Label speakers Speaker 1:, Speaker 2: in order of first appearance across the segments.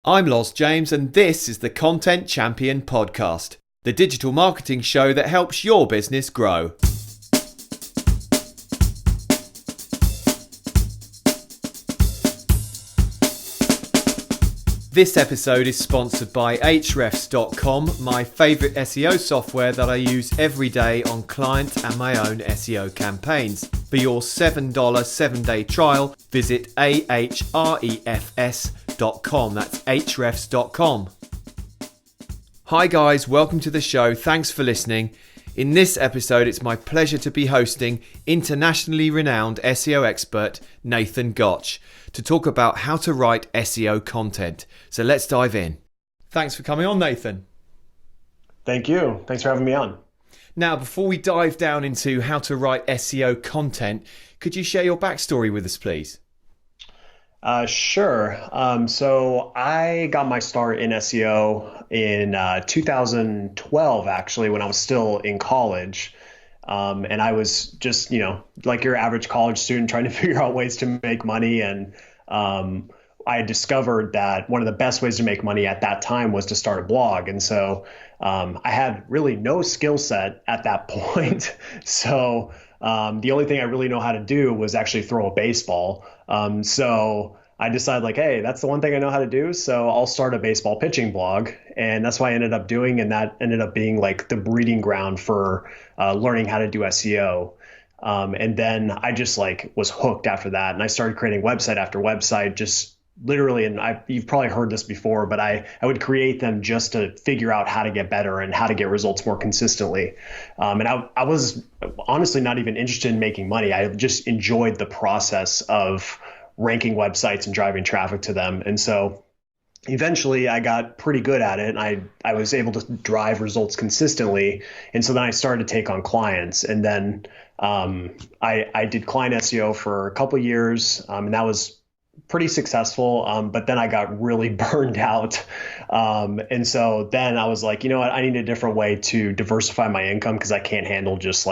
Speaker 1: I'm Loz James, and this is the Content Champion Podcast, the digital marketing show that helps your business grow. This episode is sponsored by Ahrefs.com, my favourite SEO software that I use every day on client and my own SEO campaigns. For your $7 7-day trial, visit ahrefs.com. That's Ahrefs.com. Hi guys, welcome to the show. Thanks for listening. In this episode, it's my pleasure to be hosting internationally renowned SEO expert Nathan Gotch to talk about how to write SEO content. So let's dive in. Thanks for coming on, Nathan.
Speaker 2: Thank you. Thanks for having me on.
Speaker 1: Now, before we dive down into how to write SEO content, could you share your backstory with us, please?
Speaker 2: Sure. So I got my start in SEO in 2012, actually, when I was still in college. And I was just, like your average college student trying to figure out ways to make money. And I had discovered that one of the best ways to make money at that time was to start a blog. And so I had really no skill set at that point. So the only thing I really know how to do was actually throw a baseball. So I decided hey, that's the one thing I know how to do. So I'll start a baseball pitching blog. And that's what I ended up doing. And that ended up being the breeding ground for learning how to do SEO. And then I just was hooked after that. And I started creating website after website, just literally, and you've probably heard this before, but I would create them just to figure out how to get better and how to get results more consistently. And I was honestly not even interested in making money. I just enjoyed the process of ranking websites and driving traffic to them. And so eventually I got pretty good at it, and I was able to drive results consistently. And so then I started to take on clients. And then I did client SEO for a couple of years, and that was pretty successful. But then I got really burned out. And so then I was like, you know what, I need a different way to diversify my income, because I can't handle just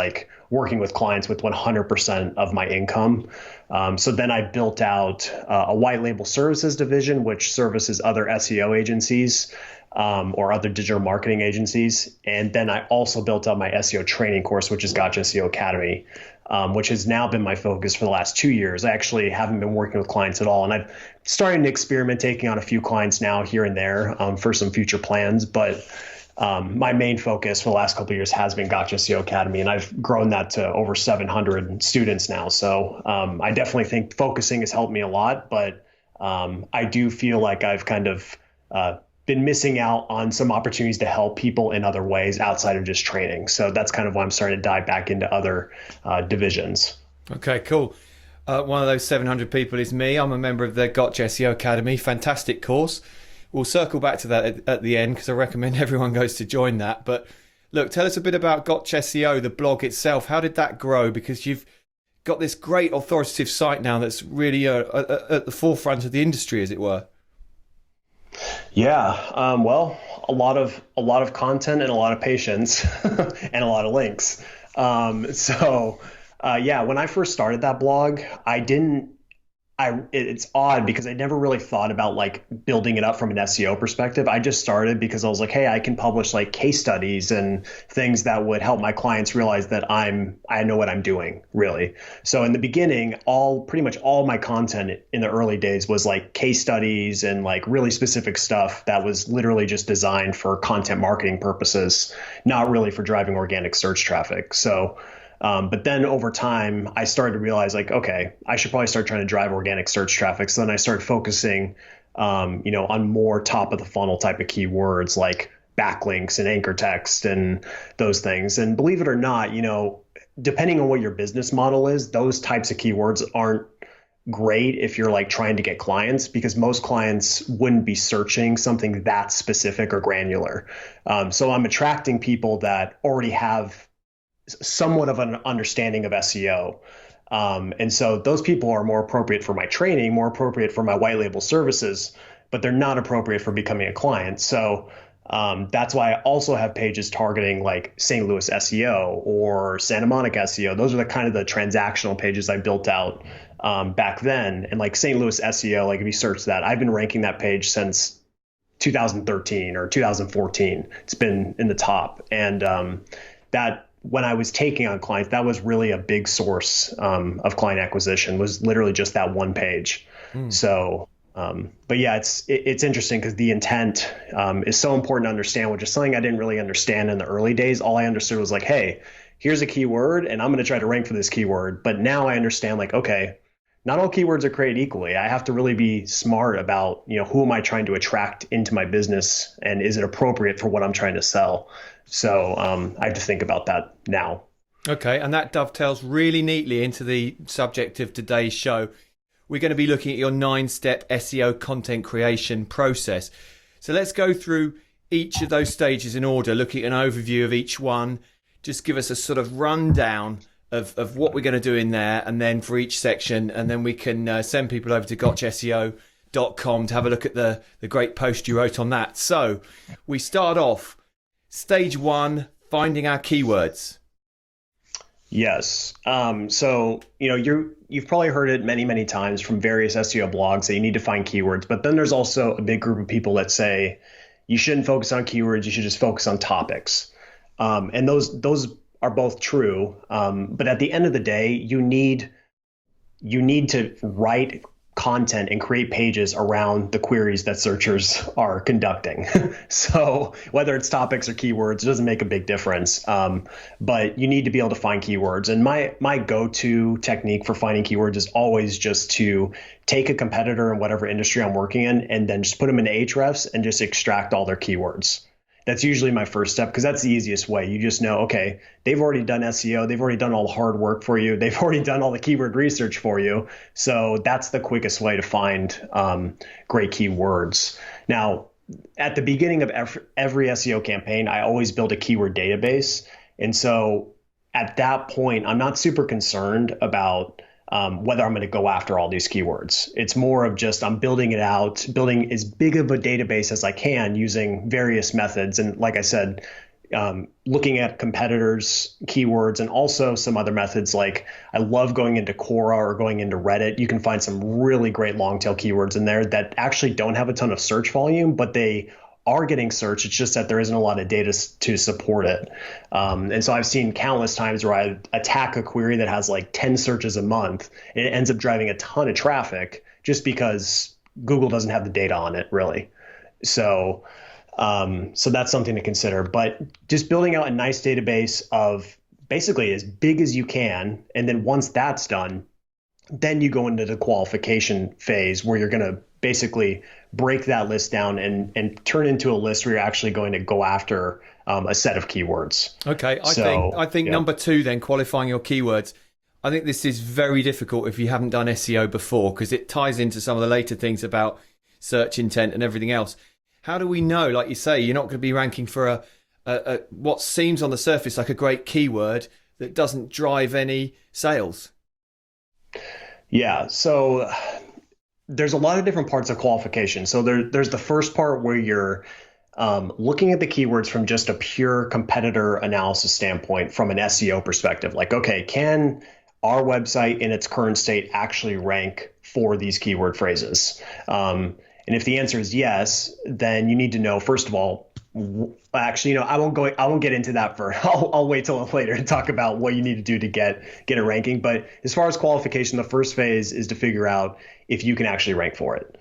Speaker 2: working with clients with 100% of my income. So then I built out a white label services division, which services other SEO agencies or other digital marketing agencies. And then I also built out my SEO training course, which is Gotch Academy, which has now been my focus for the last 2 years. I actually haven't been working with clients at all. And I've started to experiment taking on a few clients now here and there for some future plans. But my main focus for the last couple of years has been Gotch Academy, and I've grown that to over 700 students now. So I definitely think focusing has helped me a lot, but I do feel like I've kind of been missing out on some opportunities to help people in other ways outside of just training. So that's kind of why I'm starting to dive back into other divisions.
Speaker 1: Okay, cool. One of those 700 people is me. I'm a member of the Gotch Academy. Fantastic course. We'll circle back to that at the end, because I recommend everyone goes to join that. But look, tell us a bit about Gotch SEO, the blog itself. How did that grow? Because you've got this great authoritative site now that's really at the forefront of the industry, as it were.
Speaker 2: Yeah, well, a lot of content and a lot of patience and a lot of links. Yeah, when I first started that blog, it's odd because I never really thought about building it up from an SEO perspective. I just started because I was like, hey, I can publish case studies and things that would help my clients realize that I know what I'm doing, really. So in the beginning, pretty much all my content in the early days was case studies and really specific stuff that was literally just designed for content marketing purposes, not really for driving organic search traffic. So but then over time, I started to realize okay, I should probably start trying to drive organic search traffic. So then I started focusing, on more top of the funnel type of keywords like backlinks and anchor text and those things. And believe it or not, depending on what your business model is, those types of keywords aren't great if you're trying to get clients, because most clients wouldn't be searching something that specific or granular. So I'm attracting people that already have somewhat of an understanding of SEO. And so those people are more appropriate for my training, more appropriate for my white label services, but they're not appropriate for becoming a client. So that's why I also have pages targeting St. Louis SEO or Santa Monica SEO. Those are the kind of the transactional pages I built out back then. And St. Louis SEO, if you search that, I've been ranking that page since 2013 or 2014. It's been in the top. And that when I was taking on clients, that was really a big source of client acquisition, was literally just that one page. So, but yeah, it's interesting because the intent is so important to understand, which is something I didn't really understand in the early days. All I understood was like, hey, here's a keyword and I'm going to try to rank for this keyword. But now I understand, like, okay, not all keywords are created equally. I have to really be smart about, who am I trying to attract into my business and is it appropriate for what I'm trying to sell? So I have to think about that now.
Speaker 1: Okay, and that dovetails really neatly into the subject of today's show. We're going to be looking at your 9-step SEO content creation process. So let's go through each of those stages in order, looking at an overview of each one. Just give us a sort of rundown of what we're going to do in there, and then for each section, and then we can send people over to gotchseo.com to have a look at the great post you wrote on that. So we start off stage 1, finding our keywords.
Speaker 2: Yes. So, you've probably heard it many, many times from various SEO blogs that you need to find keywords, but then there's also a big group of people that say you shouldn't focus on keywords, you should just focus on topics. And those are both true. But at the end of the day, you need to write content and create pages around the queries that searchers are conducting. So whether it's topics or keywords, it doesn't make a big difference. But you need to be able to find keywords. And my go-to technique for finding keywords is always just to take a competitor in whatever industry I'm working in and then just put them into Ahrefs and just extract all their keywords. That's usually my first step because that's the easiest way. You just know, okay, they've already done SEO. They've already done all the hard work for you. They've already done all the keyword research for you. So that's the quickest way to find great keywords. Now, at the beginning of every SEO campaign, I always build a keyword database. And so at that point, I'm not super concerned about whether I'm going to go after all these keywords. It's more of just I'm building it out, building as big of a database as I can using various methods. And like I said, looking at competitors' keywords and also some other methods. Like I love going into Quora or going into Reddit. You can find some really great long tail keywords in there that actually don't have a ton of search volume, but they are getting searched. It's just that there isn't a lot of data to support it. And so I've seen countless times where I attack a query that has like 10 searches a month and it ends up driving a ton of traffic just because Google doesn't have the data on it really. So that's something to consider, but just building out a nice database of basically as big as you can. And then once that's done, then you go into the qualification phase where you're going to basically break that list down and turn into a list where you're actually going to go after a set of keywords.
Speaker 1: Okay, I think yeah. Number 2 then, qualifying your keywords. I think this is very difficult if you haven't done SEO before because it ties into some of the later things about search intent and everything else. How do we know, like you say, you're not going to be ranking for a what seems on the surface like a great keyword that doesn't drive any sales?
Speaker 2: Yeah, so there's a lot of different parts of qualification. So there's the first part where you're looking at the keywords from just a pure competitor analysis standpoint from an SEO perspective. Like, okay, can our website in its current state actually rank for these keyword phrases? And if the answer is yes, then you need to know, first of all, actually, I won't get into that I'll wait till later to talk about what you need to do to get a ranking. But as far as qualification, the first phase is to figure out if you can actually rank for it.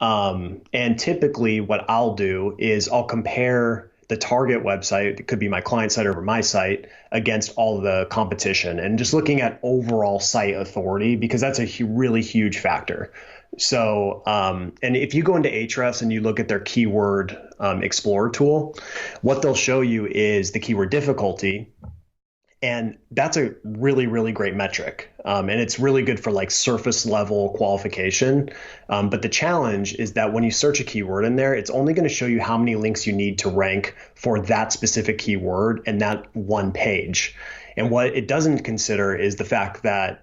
Speaker 2: And typically what I'll do is I'll compare the target website, it could be my client site or my site, against all the competition and just looking at overall site authority, because that's a really huge factor. So, and if you go into Ahrefs and you look at their keyword explorer tool, what they'll show you is the keyword difficulty. And that's a really, really great metric. And it's really good for like surface level qualification. But the challenge is that when you search a keyword in there, it's only going to show you how many links you need to rank for that specific keyword and that one page. And what it doesn't consider is the fact that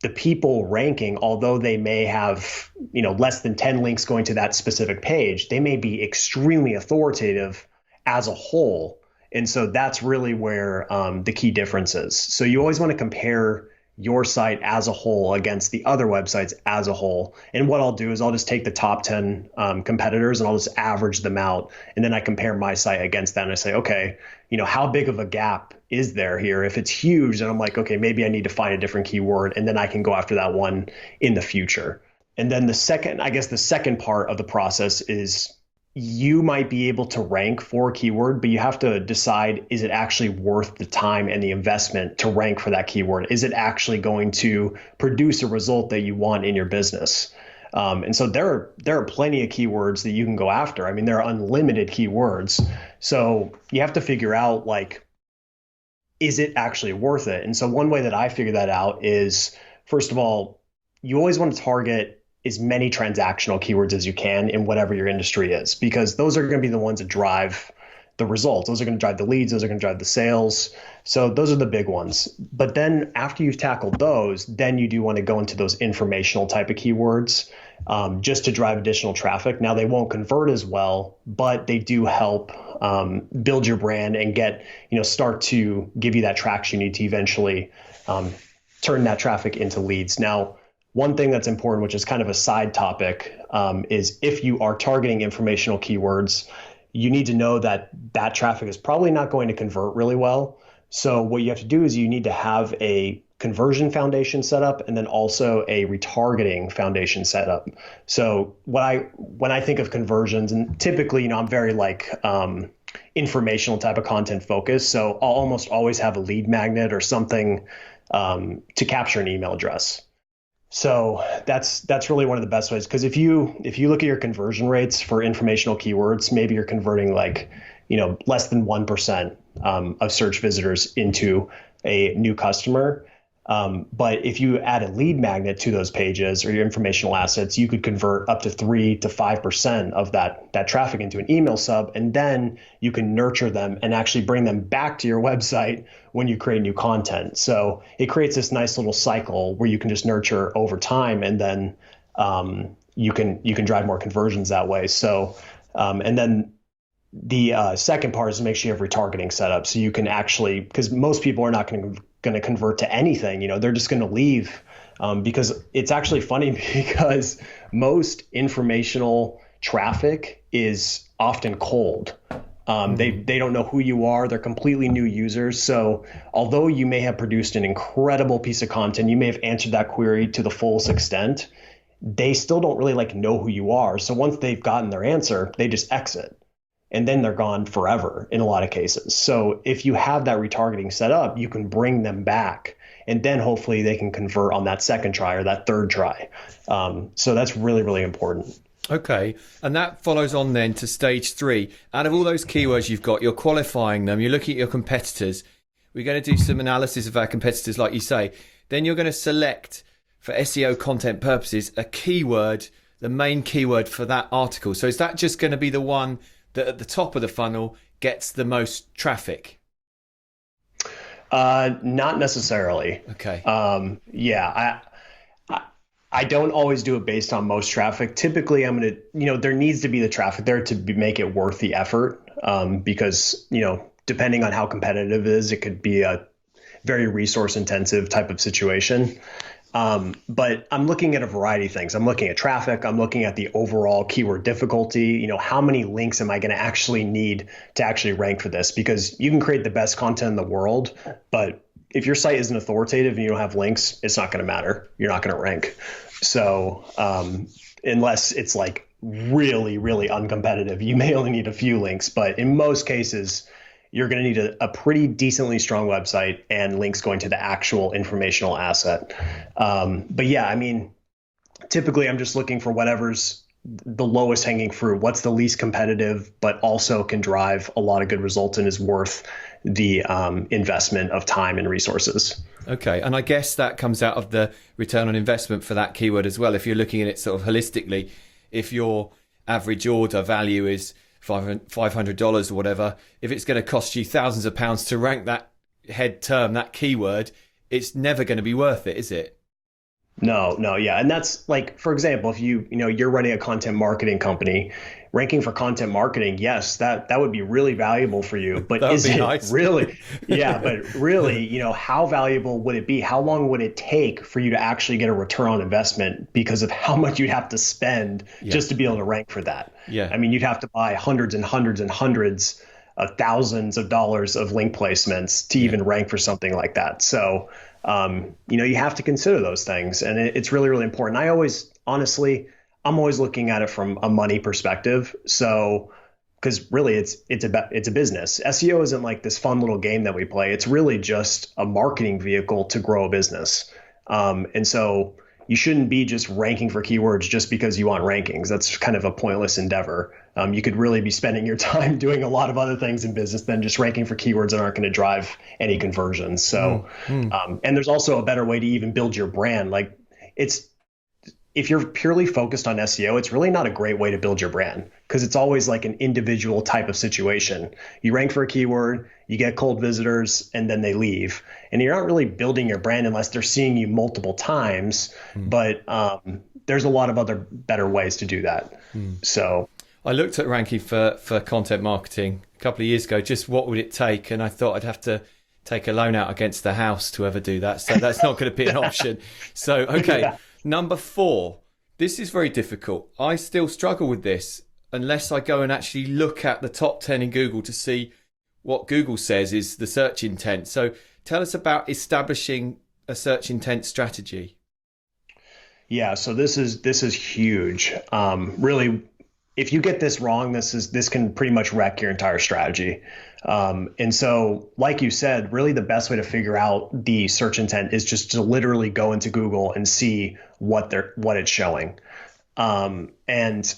Speaker 2: the people ranking, although they may have, less than 10 links going to that specific page, they may be extremely authoritative as a whole. And so that's really where the key difference is. So you always want to compare your site as a whole against the other websites as a whole. And what I'll do is I'll just take the top 10 competitors and I'll just average them out. And then I compare my site against that and I say, okay, how big of a gap is there here? If it's huge, then I'm like, okay, maybe I need to find a different keyword and then I can go after that one in the future. And then the second part of the process is you might be able to rank for a keyword, but you have to decide, is it actually worth the time and the investment to rank for that keyword? Is it actually going to produce a result that you want in your business? And so there are plenty of keywords that you can go after. I mean, there are unlimited keywords. So you have to figure out, like, is it actually worth it? And so one way that I figure that out is, first of all, you always want to target as many transactional keywords as you can in whatever your industry is, because those are going to be the ones that drive the results. Those are going to drive the leads. Those are going to drive the sales. So those are the big ones. But then after you've tackled those, then you do want to go into those informational type of keywords just to drive additional traffic. Now, they won't convert as well, but they do help build your brand and start to give you that traction you need to eventually turn that traffic into leads. Now, one thing that's important, which is kind of a side topic, is if you are targeting informational keywords, you need to know that that traffic is probably not going to convert really well. So what you have to do is you need to have a conversion foundation set up and then also a retargeting foundation set up. So when I think of conversions, and typically, I'm very informational type of content focused. So I'll almost always have a lead magnet or something to capture an email address. So that's really one of the best ways, because if you look at your conversion rates for informational keywords, maybe you're converting less than 1% of search visitors into a new customer. But if you add a lead magnet to those pages or your informational assets, you could convert up to 3 to 5% of that traffic into an email sub, and then you can nurture them and actually bring them back to your website when you create new content. So it creates this nice little cycle where you can just nurture over time, and then you can drive more conversions that way. So and then the second part is to make sure you have retargeting set up, so you can actually, because most people are not going to convert to anything. They're just going to leave, because it's actually funny because most informational traffic is often cold. They don't know who you are. They're completely new users. So although you may have produced an incredible piece of content, you may have answered that query to the fullest extent, they still don't really know who you are. So once they've gotten their answer, they just exit. And then they're gone forever in a lot of cases. So if you have that retargeting set up, you can bring them back, and then hopefully they can convert on that second try or that third try. So that's really, really important.
Speaker 1: Okay. And that follows on then to stage 3. Out of all those keywords you've got, you're qualifying them, you're looking at your competitors. We're going to do some analysis of our competitors, like you say. Then you're going to select, for SEO content purposes, a keyword, the main keyword for that article. So is that just going to be the one that at the top of the funnel gets the most traffic?
Speaker 2: Not necessarily.
Speaker 1: Okay.
Speaker 2: I don't always do it based on most traffic. Typically, I'm going to, there needs to be the traffic there to make it worth the effort. Because, depending on how competitive it is, it could be a very resource intensive type of situation. But I'm looking at a variety of things. I'm looking at traffic. I'm looking at the overall keyword difficulty. How many links am I going to actually need to actually rank for this? Because you can create the best content in the world, but if your site isn't authoritative and you don't have links, it's not going to matter. You're not going to rank. So unless it's really, really uncompetitive, you may only need a few links. But in most cases, you're going to need a pretty decently strong website and links going to the actual informational asset. But yeah, typically I'm just looking for whatever's the lowest hanging fruit, what's the least competitive, but also can drive a lot of good results and is worth the investment of time and resources.
Speaker 1: Okay. And I guess that comes out of the return on investment for that keyword as well. If you're looking at it sort of holistically, if your average order value is $500 or whatever, if it's going to cost you thousands of pounds to rank that head term, that keyword, it's never going to be worth it, is it?
Speaker 2: No, yeah. And that's like, for example, if you're running a content marketing company, ranking for content marketing, yes, that would be really valuable for you. But
Speaker 1: That would
Speaker 2: is
Speaker 1: be
Speaker 2: it
Speaker 1: nice.
Speaker 2: really? Yeah, but really, how valuable would it be? How long would it take for you to actually get a return on investment because of how much you'd have to spend
Speaker 1: Yeah.
Speaker 2: just to be able to rank for that?
Speaker 1: Yeah.
Speaker 2: I mean, you'd have to buy hundreds and hundreds and hundreds of thousands of dollars of link placements to
Speaker 1: Yeah.
Speaker 2: even rank for something like that. So, you have to consider those things, and it's really, really important. Honestly, I'm always looking at it from a money perspective. So, because really, it's a business. SEO isn't like this fun little game that we play. It's really just a marketing vehicle to grow a business. And so you shouldn't be just ranking for keywords just because you want rankings. That's kind of a pointless endeavor. You could really be spending your time doing a lot of other things in business than just ranking for keywords that aren't going to drive any conversions.
Speaker 1: Mm,
Speaker 2: So,
Speaker 1: mm.
Speaker 2: and there's also a better way to even build your brand. Like it's if you're purely focused on SEO, it's really not a great way to build your brand because it's always like an individual type of situation. You rank for a keyword, you get cold visitors, and then they leave. And you're not really building your brand unless they're seeing you multiple times. But there's a lot of other better ways to do that. So,
Speaker 1: I looked at ranking for content marketing a couple of years ago, just what would it take? And I thought I'd have to take a loan out against the house to ever do that. So that's not going to be an option. So, okay.
Speaker 2: yeah.
Speaker 1: Number 4. This is very difficult. I still struggle with this unless I go and actually look at the top 10 in Google to see what Google says is the search intent. So tell us about establishing a search intent strategy.
Speaker 2: Yeah, so this is huge. Really, if you get this wrong, this can pretty much wreck your entire strategy. And so, like you said, really the best way to figure out the search intent is just to literally go into Google and see what it's showing. And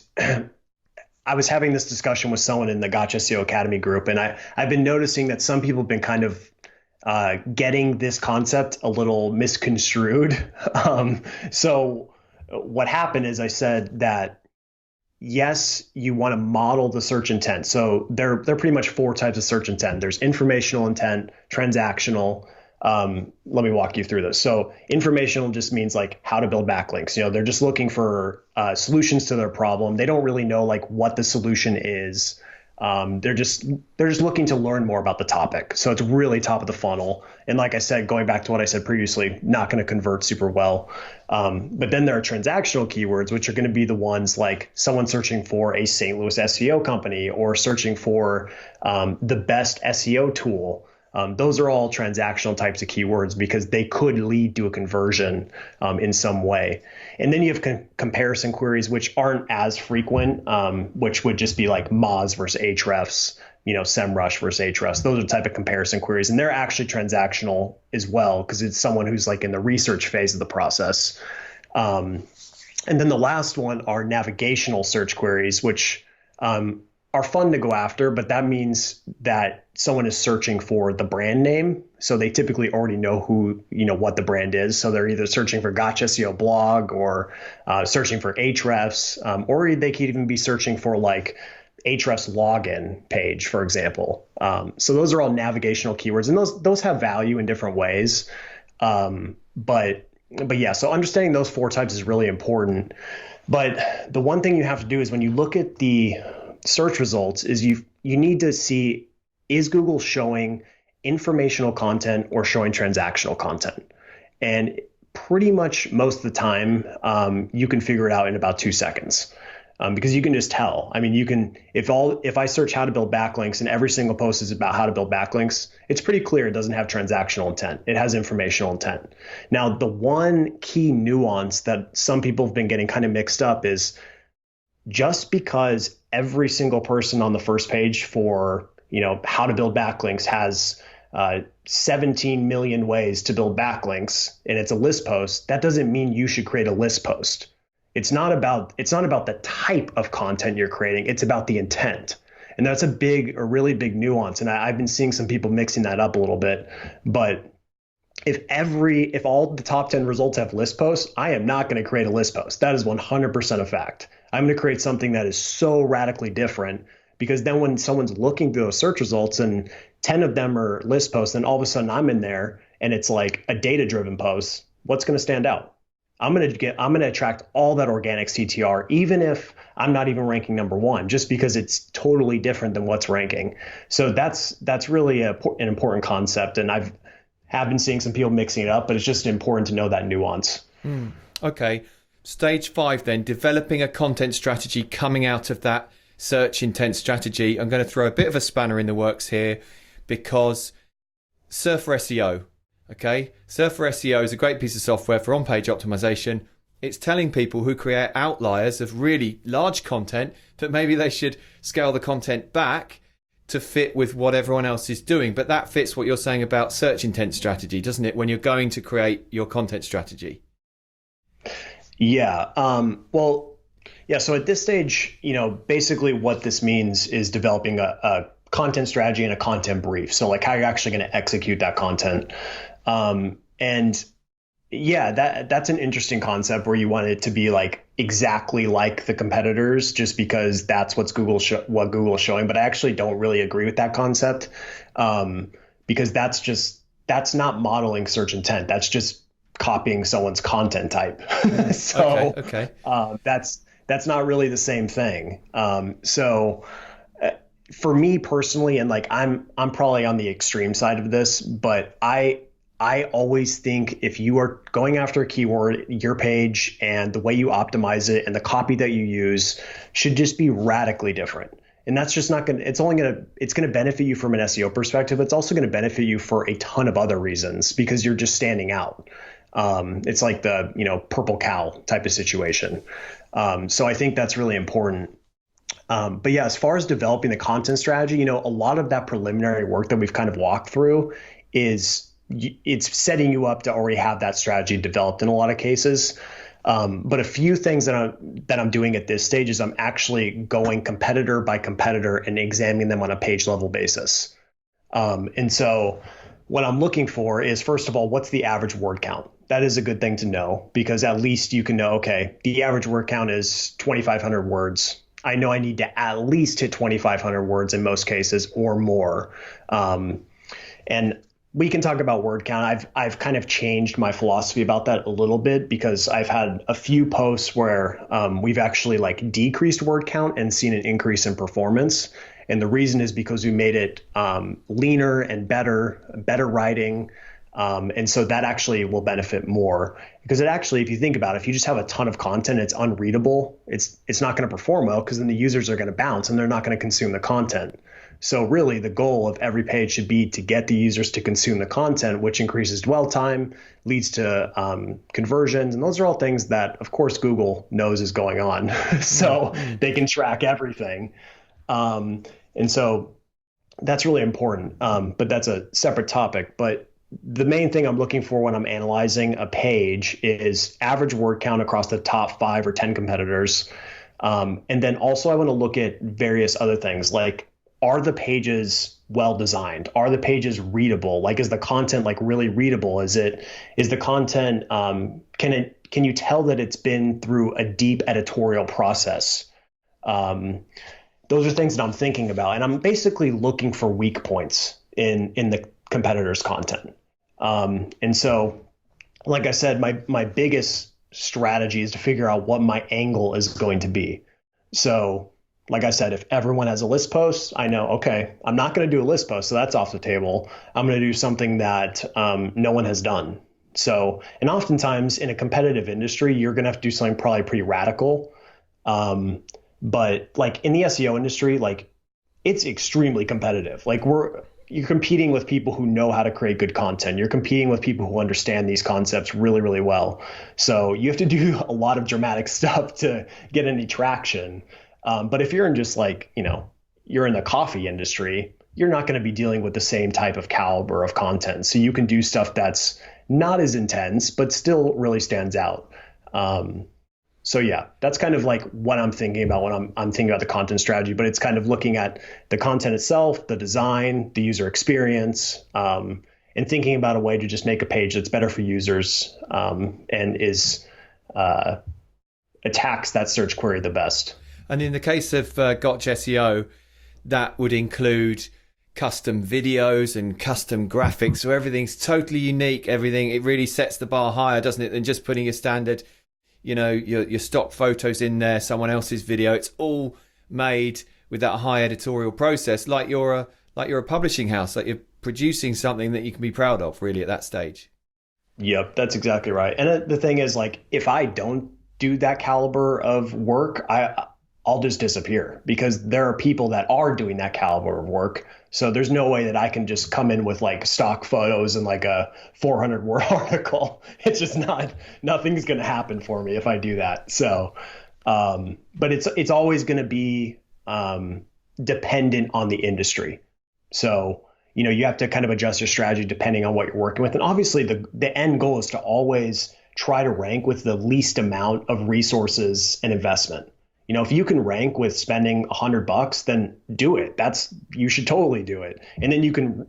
Speaker 2: I was having this discussion with someone in the Gotch SEO Academy group, and I've been noticing that some people have been kind of getting this concept a little misconstrued. So what happened is I said that yes, you want to model the search intent. So they're pretty much 4 types of search intent. There's informational intent, transactional. Let me walk you through this. So informational just means like how to build backlinks. They're just looking for solutions to their problem. They don't really know like what the solution is. They're just looking to learn more about the topic. So it's really top of the funnel. And like I said, going back to what I said previously, not going to convert super well. But then there are transactional keywords, which are going to be the ones like someone searching for a St. Louis SEO company or searching for the best SEO tool. Those are all transactional types of keywords because they could lead to a conversion in some way. And then you have comparison queries, which aren't as frequent, which would just be like Moz versus Ahrefs, SEMrush versus Ahrefs. Those are the type of comparison queries. And they're actually transactional as well because it's someone who's like in the research phase of the process. And then the last one are navigational search queries, which are fun to go after, but that means that someone is searching for the brand name. So they typically already know what the brand is. So they're either searching for Gotch SEO blog or searching for Ahrefs, or they could even be searching for like Ahrefs login page, for example. So those are all navigational keywords, and those have value in different ways. But yeah, so understanding those 4 types is really important. But the one thing you have to do is when you look at the search results is you need to see, is Google showing informational content or showing transactional content? And pretty much most of the time, you can figure it out in about 2 seconds. Because you can just tell. I mean, if I search how to build backlinks and every single post is about how to build backlinks, it's pretty clear it doesn't have transactional intent. It has informational intent. Now, the one key nuance that some people have been getting kind of mixed up is just because every single person on the first page for how to build backlinks has 17 million ways to build backlinks and it's a list post, that doesn't mean you should create a list post. It's not about the type of content you're creating. It's about the intent. And that's a really big nuance. And I've been seeing some people mixing that up a little bit. But if all the top 10 results have list posts, I am not going to create a list post. That is 100% a fact. I'm going to create something that is so radically different, because then when someone's looking through those search results and 10 of them are list posts, then all of a sudden I'm in there and it's like a data-driven post, what's going to stand out? I'm gonna attract all that organic CTR, even if I'm not even ranking number one, just because it's totally different than what's ranking. So that's really an important concept, and have been seeing some people mixing it up, but it's just important to know that nuance.
Speaker 1: Okay. Stage 5 then, developing a content strategy coming out of that search intent strategy. I'm going to throw a bit of a spanner in the works here because Surfer SEO, okay? Surfer SEO is a great piece of software for on-page optimization. It's telling people who create outliers of really large content that maybe they should scale the content back to fit with what everyone else is doing. But that fits what you're saying about search intent strategy, doesn't it? When you're going to create your content strategy.
Speaker 2: Yeah. Well, yeah. So at this stage, basically what this means is developing a content strategy and a content brief. So like how you're actually going to execute that content. And yeah, that's an interesting concept where you want it to be like exactly like the competitors, just because that's what Google is showing. But I actually don't really agree with that concept, because that's not modeling search intent. That's just copying someone's content type. So
Speaker 1: Okay.
Speaker 2: that's not really the same thing. So for me personally, and like I'm probably on the extreme side of this, but I always think if you are going after a keyword, your page and the way you optimize it and the copy that you use should just be radically different. And that's just not going to, it's going to benefit you from an SEO perspective. It's also going to benefit you for a ton of other reasons because you're just standing out. It's like the, purple cow type of situation. So I think that's really important. But yeah, as far as developing the content strategy, a lot of that preliminary work that we've kind of walked through it's setting you up to already have that strategy developed in a lot of cases. But a few things that I'm doing at this stage is I'm actually going competitor by competitor and examining them on a page level basis. And so what I'm looking for is, first of all, what's the average word count? That is a good thing to know because at least you can know, okay, the average word count is 2,500 words. I know I need to at least hit 2,500 words in most cases or more. And we can talk about word count. I've kind of changed my philosophy about that a little bit because I've had a few posts where we've actually like decreased word count and seen an increase in performance. And the reason is because we made it leaner and better writing. And so that actually will benefit more because it actually, if you think about it, if you just have a ton of content, it's unreadable. It's not going to perform well because then the users are going to bounce and they're not going to consume the content. So really the goal of every page should be to get the users to consume the content, which increases dwell time, leads to conversions. And those are all things that, of course, Google knows is going on. So they can track everything. And so that's really important. But that's a separate topic. But the main thing I'm looking for when I'm analyzing a page is average word count across the top 5 or 10 competitors. And then also I want to look at various other things like, are the pages well designed? Are the pages readable? Like, is the content like really readable? Is the content, can you tell that it's been through a deep editorial process? Those are things that I'm thinking about. And I'm basically looking for weak points in the competitor's content. And so, like I said, my biggest strategy is to figure out what my angle is going to be. So, like I said, if everyone has a list post, I know, okay, I'm not going to do a list post, so that's off the table. I'm going to do something that no one has done. So, and oftentimes in a competitive industry, you're going to have to do something probably pretty radical. But like in the SEO industry, like it's extremely competitive. Like you're competing with people who know how to create good content. You're competing with people who understand these concepts really, really well. So you have to do a lot of dramatic stuff to get any traction. But if you're in just like, you're in the coffee industry, you're not going to be dealing with the same type of caliber of content. So you can do stuff that's not as intense, but still really stands out. So yeah, that's kind of like what I'm thinking about when I'm thinking about the content strategy, but it's kind of looking at the content itself, the design, the user experience, and thinking about a way to just make a page that's better for users, and attacks that search query the best.
Speaker 1: And in the case of Gotch SEO, that would include custom videos and custom graphics. So everything's totally unique. Everything, it really sets the bar higher, doesn't it, than just putting a standard, your stock photos in there, someone else's video. It's all made with that high editorial process, like you're a publishing house, like you're producing something that you can be proud of, really, at that stage.
Speaker 2: Yep, that's exactly right. And the thing is, like, if I don't do that caliber of work, I'll just disappear, because there are people that are doing that caliber of work. So there's no way that I can just come in with like stock photos and like a 400 word article. It's just nothing's going to happen for me if I do that. So, but it's always going to be dependent on the industry. So, you have to kind of adjust your strategy depending on what you're working with. And obviously the end goal is to always try to rank with the least amount of resources and investment. If you can rank with spending $100, then do it. You should totally do it. And then you can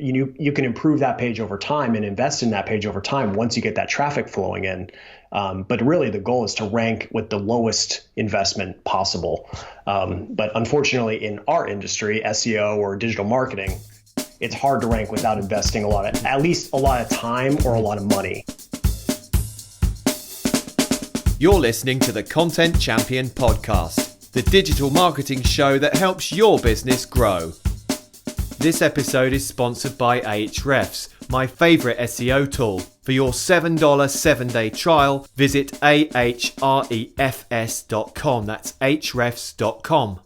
Speaker 2: improve that page over time and invest in that page over time once you get that traffic flowing in. But really the goal is to rank with the lowest investment possible. But unfortunately in our industry, SEO or digital marketing, it's hard to rank without investing at least a lot of time or a lot of money.
Speaker 1: You're listening to the Content Champion Podcast, the digital marketing show that helps your business grow. This episode is sponsored by Ahrefs, my favorite SEO tool. For your $7 7-day trial, visit ahrefs.com. That's ahrefs.com.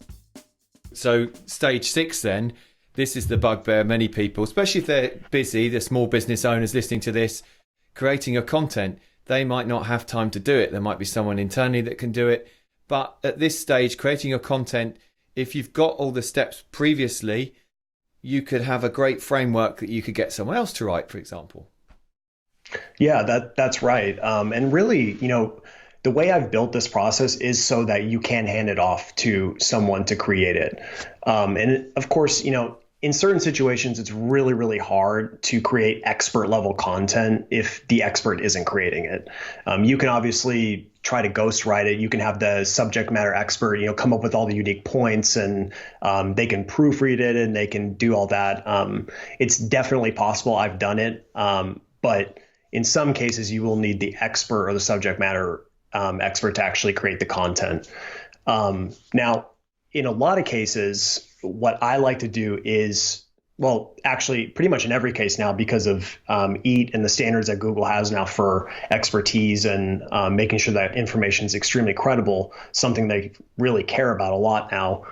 Speaker 1: So stage 6 then, this is the bugbear of many people, especially if they're busy, the small business owners listening to this, creating your content. They might not have time to do it. There might be someone internally that can do it. But at this stage, creating your content, if you've got all the steps previously, you could have a great framework that you could get someone else to write, for example.
Speaker 2: Yeah, that's right. And really, the way I've built this process is so that you can hand it off to someone to create it. And of course, in certain situations, it's really, really hard to create expert level content if the expert isn't creating it. You can obviously try to ghostwrite it. You can have the subject matter expert, come up with all the unique points, and they can proofread it and they can do all that. It's definitely possible. I've done it. But in some cases, you will need the expert or the subject matter expert to actually create the content. Now, in a lot of cases, what I like to do is, well, actually pretty much in every case now, because of EAT and the standards that Google has now for expertise and making sure that information is extremely credible, something they really care about a lot now,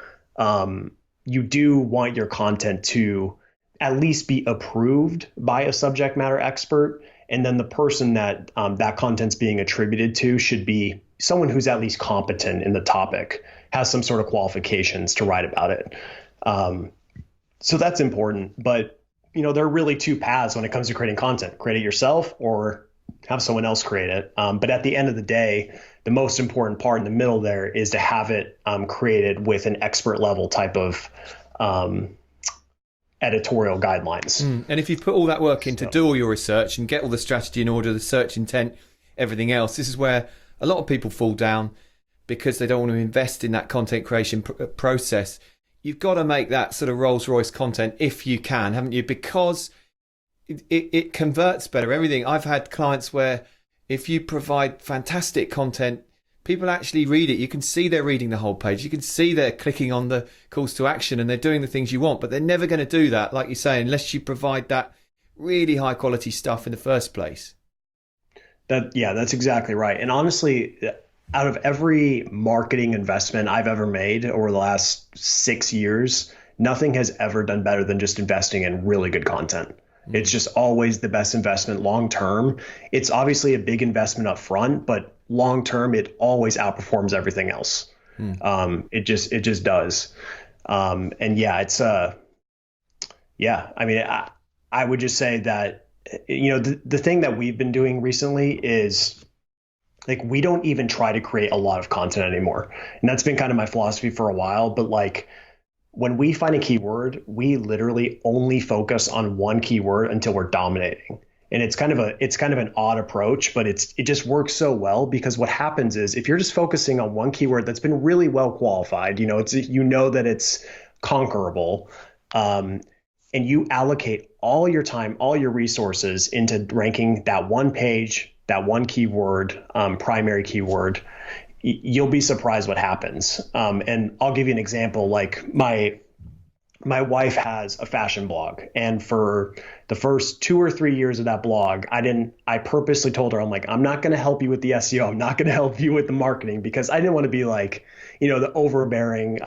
Speaker 2: you do want your content to at least be approved by a subject matter expert. And then the person that that content's being attributed to should be someone who's at least competent in the topic, has some sort of qualifications to write about it. So that's important. But, there are really two paths when it comes to creating content: create it yourself or have someone else create it. But at the end of the day, the most important part in the middle there is to have it created with an expert level type of editorial guidelines.
Speaker 1: And if you put all that work in to do all your research and get all the strategy in order, the search intent, everything else, this is where a lot of people fall down, because they don't want to invest in that content creation process. You've got to make that sort of Rolls Royce content if you can, haven't you? Because it converts better. Everything. I've had clients where if you provide fantastic content, people actually read it. You can see they're reading the whole page. You can see they're clicking on the calls to action and they're doing the things you want, but they're never going to do that, like you say, unless you provide that really high quality stuff in the first place.
Speaker 2: That's exactly right. And honestly, out of every marketing investment I've ever made over the last 6 years, nothing has ever done better than just investing in really good content. It's just always the best investment long term. It's obviously a big investment up front, but long term, it always outperforms everything else. It just does. And yeah, it's I mean, I would just say that, the thing that we've been doing recently is, like, we don't even try to create a lot of content anymore. And that's been kind of my philosophy for a while. But like, when we find a keyword, we literally only focus on one keyword until we're dominating. And it's kind of an odd approach, but it just works so well, because what happens is, if you're just focusing on one keyword that's been really well qualified, that it's conquerable, and and you allocate all your time, all your resources into ranking that one page, that one keyword, primary keyword, you'll be surprised what happens. And I'll give you an example. Like my wife has a fashion blog, and for the first 2 or 3 years of that blog, I purposely told her, I'm like, I'm not going to help you with the SEO. I'm not going to help you with the marketing, because I didn't want to be like, the overbearing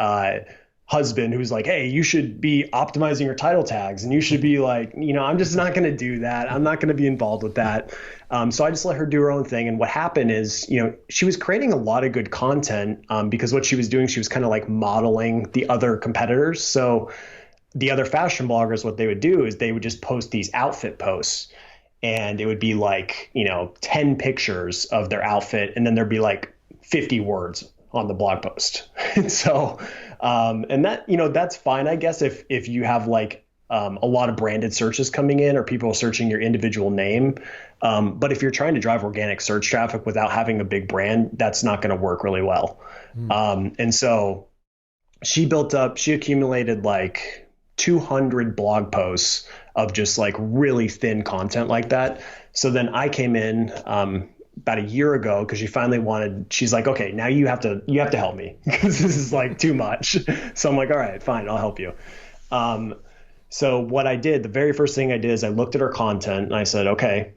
Speaker 2: husband who's like, hey, you should be optimizing your title tags, and you should be like, I'm just not going to do that. I'm not going to be involved with that. So I just let her do her own thing. And what happened is, she was creating a lot of good content, because what she was doing, she was kind of like modeling the other competitors. So the other fashion bloggers, what they would do is they would just post these outfit posts, and it would be like, 10 pictures of their outfit, and then there'd be like 50 words on the blog post. And so, and that, that's fine, I guess, if you have like a lot of branded searches coming in, or people searching your individual name. But if you're trying to drive organic search traffic without having a big brand, that's not going to work really well. And so she accumulated like 200 blog posts of just like really thin content like that. So then I came in about a year ago, because she's like, okay, now you have to help me, because this is like too much. So I'm like, all right, fine, I'll help you. So what I did, the very first thing I did is I looked at her content and I said, okay,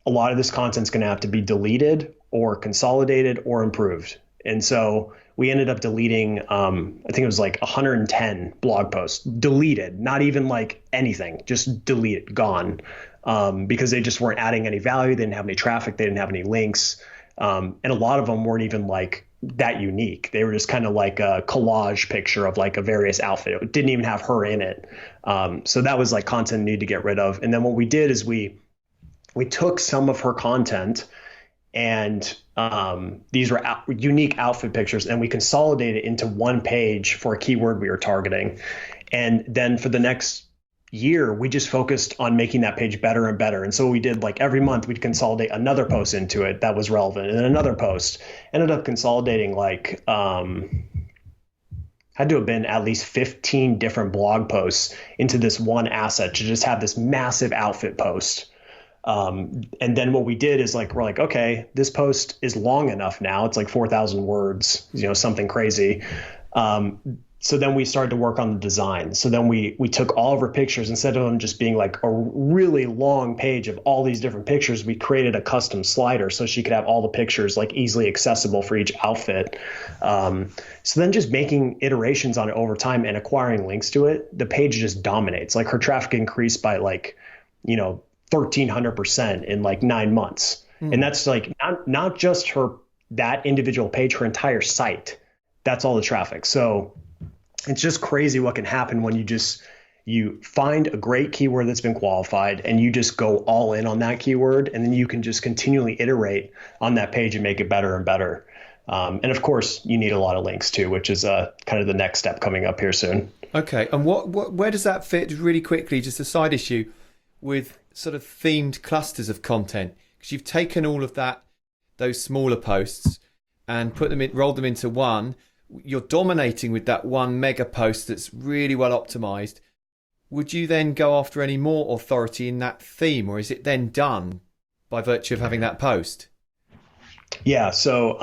Speaker 2: a lot of this content's going to have to be deleted or consolidated or improved. And so we ended up deleting, I think it was like 110 blog posts, deleted, not even like anything, just deleted, gone, because they just weren't adding any value. They didn't have any traffic. They didn't have any links. And a lot of them weren't even like that unique. They were just kind of like a collage picture of like a various outfit. It didn't even have her in it. So that was like content we needed to get rid of. And then what we did is we took some of her content, and these were unique outfit pictures, and we consolidated it into one page for a keyword we were targeting. And then for the next year, we just focused on making that page better and better. And so we did, like, every month we'd consolidate another post into it that was relevant, and then another post. Ended up consolidating like had to have been at least 15 different blog posts into this one asset to just have this massive outfit post. And then what we did is we're like, okay, this post is long enough now. It's like 4,000 words, something crazy. So then we started to work on the design. So then we took all of her pictures, instead of them just being like a really long page of all these different pictures, we created a custom slider so she could have all the pictures like easily accessible for each outfit. So then just making iterations on it over time and acquiring links to it, the page just dominates. Like, her traffic increased by 1,300% in like 9 months. And that's like not just that individual page, her entire site. That's all the traffic. So it's just crazy what can happen when you find a great keyword that's been qualified, and you just go all in on that keyword, and then you can just continually iterate on that page and make it better and better. And of course, you need a lot of links too, which is kind of the next step coming up here soon.
Speaker 1: Okay, and where does that fit, really quickly, just a side issue, with sort of themed clusters of content? Because you've taken all of those smaller posts and rolled them into one. You're dominating with that one mega post that's really well optimized. Would you then go after any more authority in that theme, or is it then done by virtue of having that post?
Speaker 2: Yeah. So,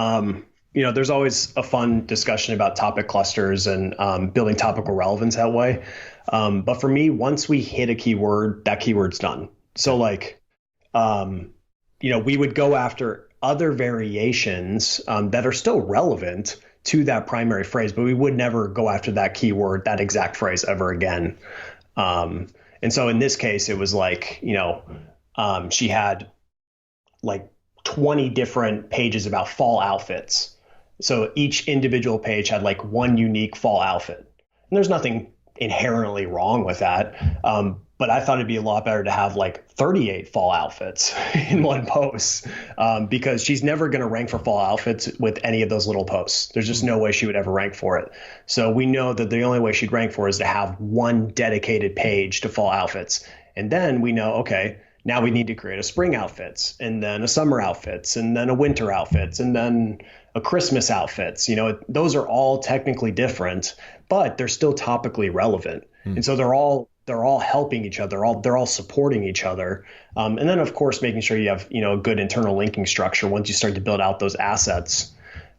Speaker 2: there's always a fun discussion about topic clusters and building topical relevance that way. But for me, once we hit a keyword, that keyword's done. So we would go after other variations that are still relevant to that primary phrase, but we would never go after that keyword, that exact phrase, ever again. And so in this case, it was she had like 20 different pages about fall outfits. So each individual page had like one unique fall outfit. And there's nothing inherently wrong with that. But I thought it'd be a lot better to have like 38 fall outfits in one post, because she's never going to rank for fall outfits with any of those little posts. There's just no way she would ever rank for it. So we know that the only way she'd rank for it is to have one dedicated page to fall outfits. And then we know, okay, now we need to create a spring outfits, and then a summer outfits, and then a winter outfits, and then a Christmas outfits. Those are all technically different, but they're still topically relevant. And so they're all they're all helping each other. They're all supporting each other. And then of course making sure you have, a good internal linking structure once you start to build out those assets.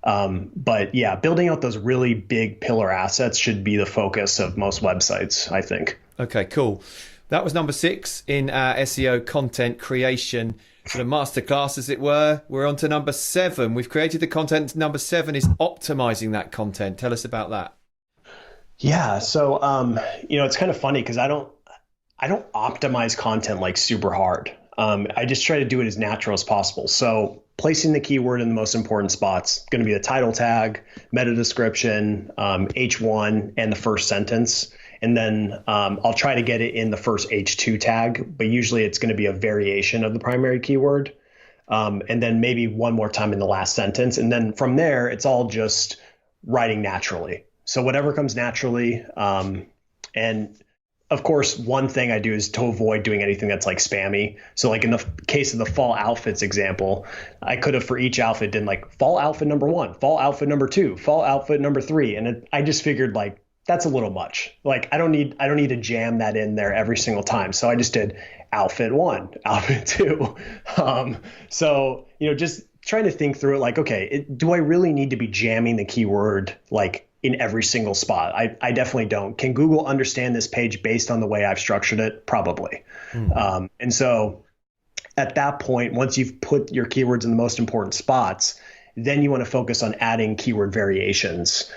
Speaker 2: But yeah, building out those really big pillar assets should be the focus of most websites, I think.
Speaker 1: Okay, cool. That was number 6 in our SEO content creation sort of masterclass, as it were. We're on to number 7. We've created the content. Number 7 is optimizing that content. Tell us about that.
Speaker 2: Yeah. So, it's kind of funny because I don't optimize content like super hard. I just try to do it as natural as possible. So placing the keyword in the most important spots, going to be the title tag, meta description, H1, and the first sentence. And then I'll try to get it in the first H2 tag, but usually it's going to be a variation of the primary keyword. And then maybe one more time in the last sentence. And then from there, it's all just writing naturally. So whatever comes naturally. And of course, one thing I do is to avoid doing anything that's like spammy. So like in the case of the fall outfits example, I could have for each outfit done like fall outfit number 1, fall outfit number 2, fall outfit number 3. And I just figured like, that's a little much. Like I don't need to jam that in there every single time. So I just did outfit 1, outfit 2. So, just trying to think through it like, okay, do I really need to be jamming the keyword like in every single spot? I definitely don't. Can Google understand this page based on the way I've structured it? Probably. And so at that point, once you've put your keywords in the most important spots, then you want to focus on adding keyword variations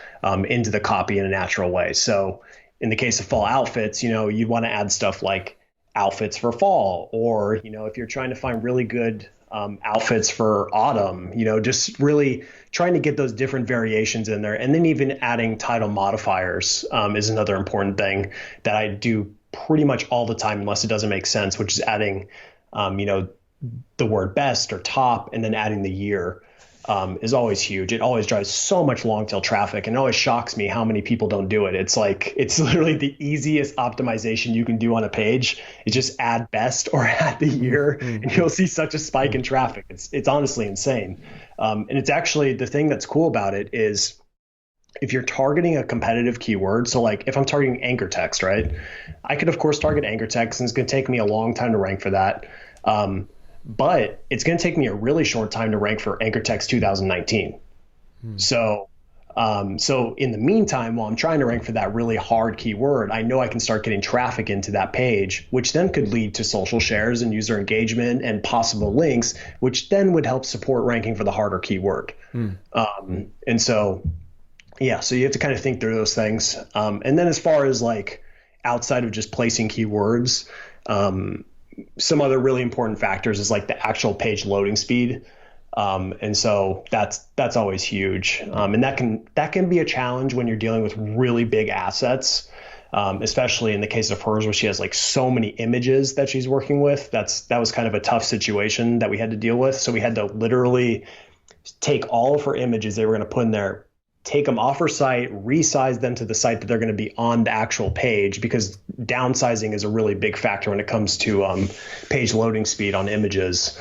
Speaker 2: into the copy in a natural way. So in the case of fall outfits, you'd want to add stuff like outfits for fall, or, if you're trying to find really good outfits for autumn, just really trying to get those different variations in there. And then even adding title modifiers is another important thing that I do pretty much all the time, unless it doesn't make sense, which is adding, the word best or top, and then adding the year. Is always huge. It always drives so much long tail traffic, and it always shocks me how many people don't do it. It's literally the easiest optimization you can do on a page is just add best or add the year, and you'll see such a spike in traffic. It's honestly insane. And it's actually the thing that's cool about it is if you're targeting a competitive keyword, so like if I'm targeting anchor text, right? I could of course target anchor text, and it's going to take me a long time to rank for that. But it's going to take me a really short time to rank for anchor text 2019. So in the meantime, while I'm trying to rank for that really hard keyword, I know I can start getting traffic into that page, which then could lead to social shares and user engagement and possible links, which then would help support ranking for the harder keyword. And so, yeah, so you have to kind of think through those things. And then as far as like outside of just placing keywords, some other really important factors is like the actual page loading speed. And so that's always huge. And that can be a challenge when you're dealing with really big assets, especially in the case of hers where she has like so many images that she's working with. That was kind of a tough situation that we had to deal with. So we had to literally take all of her images they were going to put in there, take them off her site, resize them to the site that they're going to be on the actual page, because downsizing is a really big factor when it comes to page loading speed on images.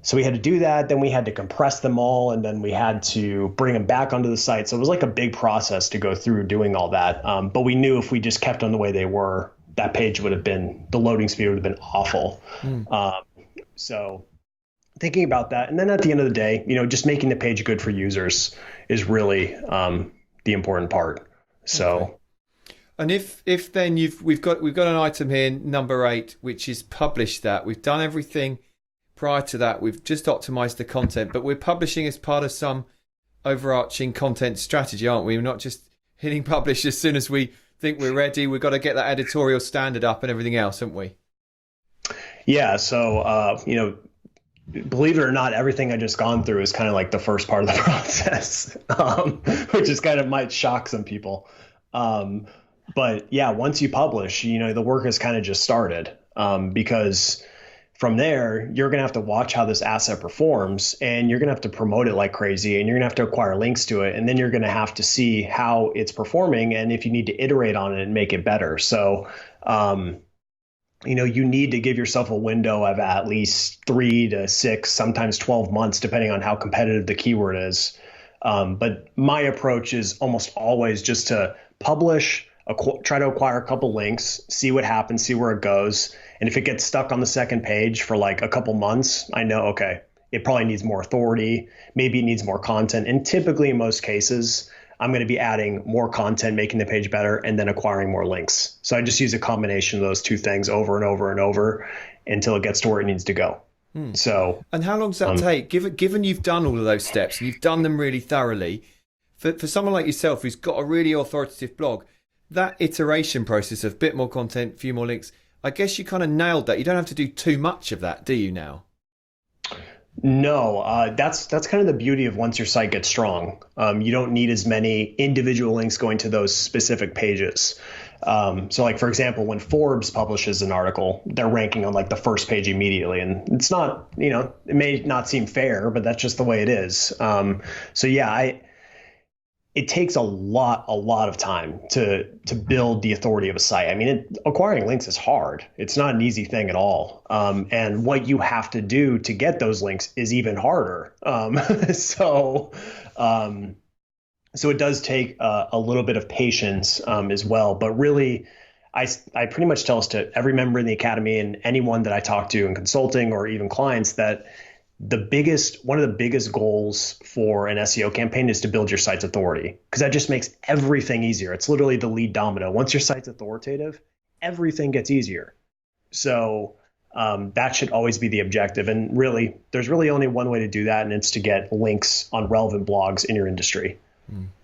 Speaker 2: So we had to do that. Then we had to compress them all, and then we had to bring them back onto the site. So it was like a big process to go through doing all that. But we knew if we just kept them the way they were, that page would have been, the loading speed would have been awful. So thinking about that. And then at the end of the day, just making the page good for users is really the important part. So,
Speaker 1: okay. And if then we've got an item here, number 8, which is publish that. We've done everything prior to that. We've just optimized the content, but we're publishing as part of some overarching content strategy, aren't we? We're not just hitting publish as soon as we think we're ready. We've got to get that editorial standard up and everything else, haven't we?
Speaker 2: Yeah. So, believe it or not, everything I just gone through is kind of like the first part of the process, which is kind of might shock some people. But yeah, once you publish, the work has kind of just started, because from there, you're going to have to watch how this asset performs, and you're going to have to promote it like crazy, and you're going to have to acquire links to it. And then you're going to have to see how it's performing, and if you need to iterate on it and make it better. So, you need to give yourself a window of at least 3 to 6, sometimes 12 months, depending on how competitive the keyword is. But my approach is almost always just to publish, try to acquire a couple links, see what happens, see where it goes. And if it gets stuck on the second page for like a couple months, I know, okay, it probably needs more authority. Maybe it needs more content. And typically in most cases, I'm going to be adding more content, making the page better, and then acquiring more links. So I just use a combination of those two things over and over and over until it gets to where it needs to go. So,
Speaker 1: and how long does that take? Given you've done all of those steps and you've done them really thoroughly, for someone like yourself who's got a really authoritative blog, that iteration process of bit more content, few more links, I guess you kind of nailed that. You don't have to do too much of that, do you now?
Speaker 2: No, that's kind of the beauty of once your site gets strong. You don't need as many individual links going to those specific pages. So like, for example, when Forbes publishes an article, they're ranking on like the first page immediately. And it's not, it may not seem fair, but that's just the way it is. So yeah, it takes a lot of time to build the authority of a site. I mean, acquiring links is hard. It's not an easy thing at all. And what you have to do to get those links is even harder. So it does take a little bit of patience as well. But really, I pretty much tell every member in the academy and anyone that I talk to in consulting or even clients that one of the biggest goals for an SEO campaign is to build your site's authority, because that just makes everything easier. It's literally the lead domino. Once your site's authoritative, everything gets easier. So that should always be the objective. And really, there's really only one way to do that, and it's to get links on relevant blogs in your industry.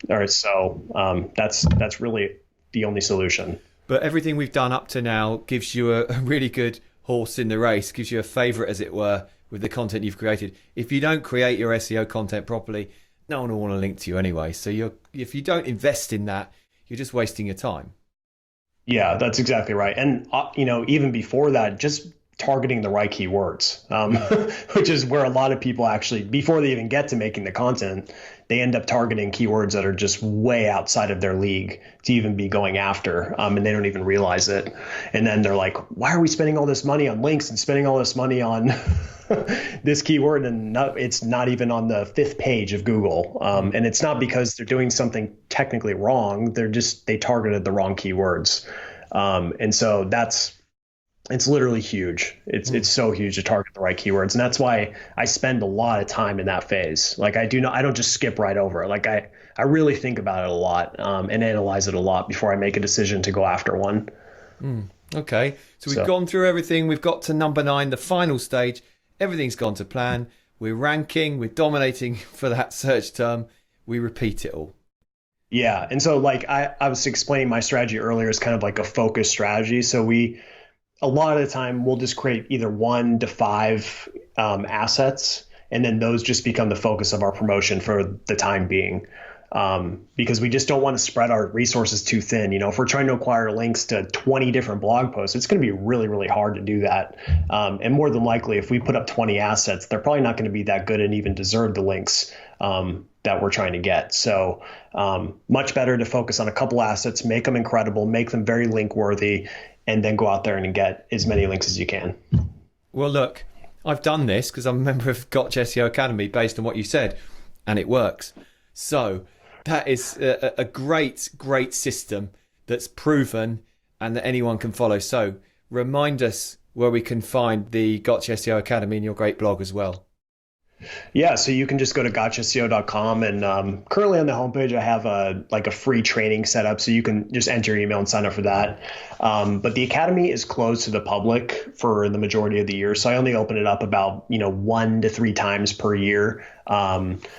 Speaker 2: All right, so that's really the only solution.
Speaker 1: But everything we've done up to now gives you a really good horse in the race, gives you a favorite, as it were, with the content you've created. If you don't create your SEO content properly, no one will want to link to you anyway. So if you don't invest in that, you're just wasting your time.
Speaker 2: Yeah, that's exactly right. And even before that, just targeting the right keywords, which is where a lot of people actually, before they even get to making the content, they end up targeting keywords that are just way outside of their league to even be going after, and they don't even realize it. And then they're like, why are we spending all this money on links and spending all this money on this keyword? And it's not even on the 5th page of Google. And it's not because they're doing something technically wrong. They targeted the wrong keywords. And so it's literally huge. It's so huge to target the right keywords. And that's why I spend a lot of time in that phase. Like I don't just skip right over it. Like I really think about it a lot, and analyze it a lot before I make a decision to go after one.
Speaker 1: Okay. So we've gone through everything. We've got to number 9, the final stage. Everything's gone to plan. We're ranking. We're dominating for that search term. We repeat it all.
Speaker 2: Yeah. And so like I was explaining my strategy earlier is kind of like a focused strategy. So a lot of the time we'll just create either 1 to 5 assets, and then those just become the focus of our promotion for the time being. Because we just don't want to spread our resources too thin. If we're trying to acquire links to 20 different blog posts, it's going to be really, really hard to do that. And more than likely, if we put up 20 assets, they're probably not going to be that good and even deserve the links that we're trying to get. So much better to focus on a couple assets, make them incredible, make them very link worthy, and then go out there and get as many links as you can. Well,
Speaker 1: look, I've done this because I'm a member of Gotch SEO Academy based on what you said, and it works. So that is a great system that's proven and that anyone can follow. So remind us where we can find the Gotch SEO Academy and your great blog as well.
Speaker 2: Yeah, so you can just go to gotchseo.com, and currently on the homepage I have a free training set up, so you can just enter your email and sign up for that. But the academy is closed to the public for the majority of the year, so I only open it up about 1 to 3 times per year.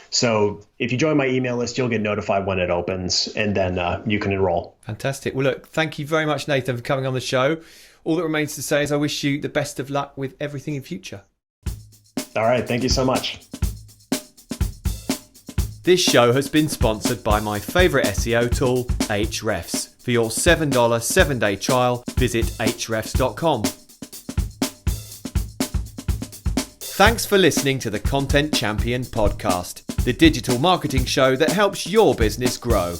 Speaker 2: So if you join my email list, you'll get notified when it opens, and then you can enroll.
Speaker 1: Fantastic. Well, look, thank you very much, Nathan, for coming on the show. All that remains to say is I wish you the best of luck with everything in future.
Speaker 2: All right. Thank you so much.
Speaker 1: This show has been sponsored by my favourite SEO tool, Ahrefs. For your $7 7-day trial, visit ahrefs.com. Thanks for listening to the Content Champion podcast, the digital marketing show that helps your business grow.